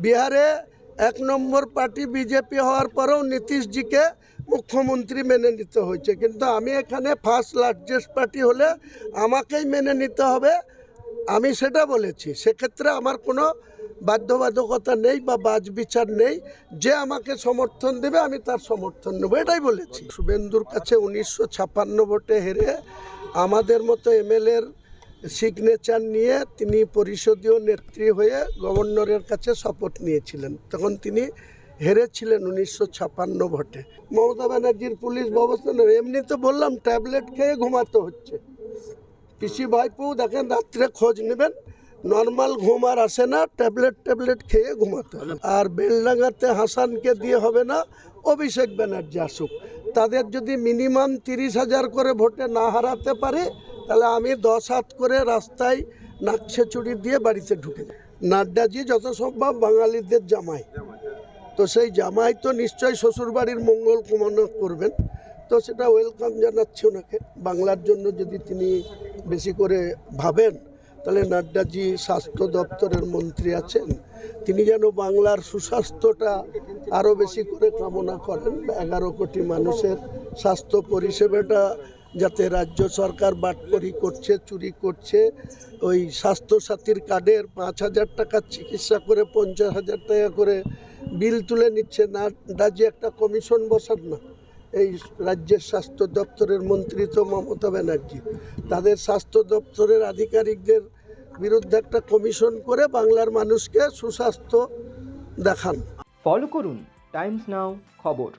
বিহারে 1 নম্বর party BJP হওয়ার পরেও নীতিশজিকে মুখ্যমন্ত্রী মেনে নিতে হয়েছে, কিন্তু আমি এখানে ফার্স্ট লার্জেস্ট পার্টি হলে আমাকেই মেনে নিতে হবে, আমি সেটা বলেছি। সেক্ষেত্রে আমার কোনো বাধ্যবাধকতা নেই বা বাছবিচার নেই, যে আমাকে সমর্থন দেবে আমি তার সমর্থন নেব, এটাই বলেছি। শুভেন্দুর কাছে 1956 ভোটে হেরে আমাদের মতো এমএলএর সিগনেচার নিয়ে তিনি পরিষদীয় নেত্রী হয়ে গভর্নরের কাছে শপথ নিয়েছিলেন, তখন তিনি হেরেছিলেন 1956 ভোটে। মমতা ব্যানার্জির পুলিশ ব্যবস্থা নেই, এমনি তো বললাম ট্যাবলেট খেয়ে ঘুমাতে হচ্ছে। পিসি ভাইপো দেখেন রাত্রে খোঁজ নেবেন, নর্মাল ঘুম আর আসে না, ট্যাবলেট খেয়ে ঘুমাতে হবে। আর বেলডাঙ্গাতে হাসানকে দিয়ে হবে না, অভিষেক ব্যানার্জি আসুক। তাদের যদি মিনিমাম 30,000 করে ভোটে না হারাতে পারে, তাহলে আমি 10 হাত করে রাস্তায় নাকছে চুরি দিয়ে বাড়িতে ঢুকে যাই। নাড্ডাজি যত সম্ভব বাঙালিদের জামাই, তো সেই জামাই তো নিশ্চয়ই শ্বশুরবাড়ির মঙ্গল কামনা করবেন, তো সেটা ওয়েলকাম জানাচ্ছি ওনাকে। বাংলার জন্য যদি তিনি বেশি করে ভাবেন, তাহলে নাড্ডাজি স্বাস্থ্য দপ্তরের মন্ত্রী আছেন, তিনি যেন বাংলার সুস্বাস্থ্যটা আরও বেশি করে কামনা করেন। 11 কোটি মানুষের স্বাস্থ্য পরিষেবাটা যাতে রাজ্য সরকার বাটপারি করছে, চুরি করছে, ওই স্বাস্থ্যসাথীর কার্ডের 5,000 টাকার চিকিৎসা করে 50,000 টাকা করে বিল তুলে নিচ্ছে, নাড্ডাজি একটা কমিশন বসান না। এই রাজ্যের স্বাস্থ্য দপ্তরের মন্ত্রী তো মমতা ব্যানার্জি, তাদের স্বাস্থ্য দপ্তরের আধিকারিকদের বিরুদ্ধে একটা কমিশন করে বাংলার মানুষকে সুস্বাস্থ্য দেখান। ফলো করুন টাইমস নাও খবর।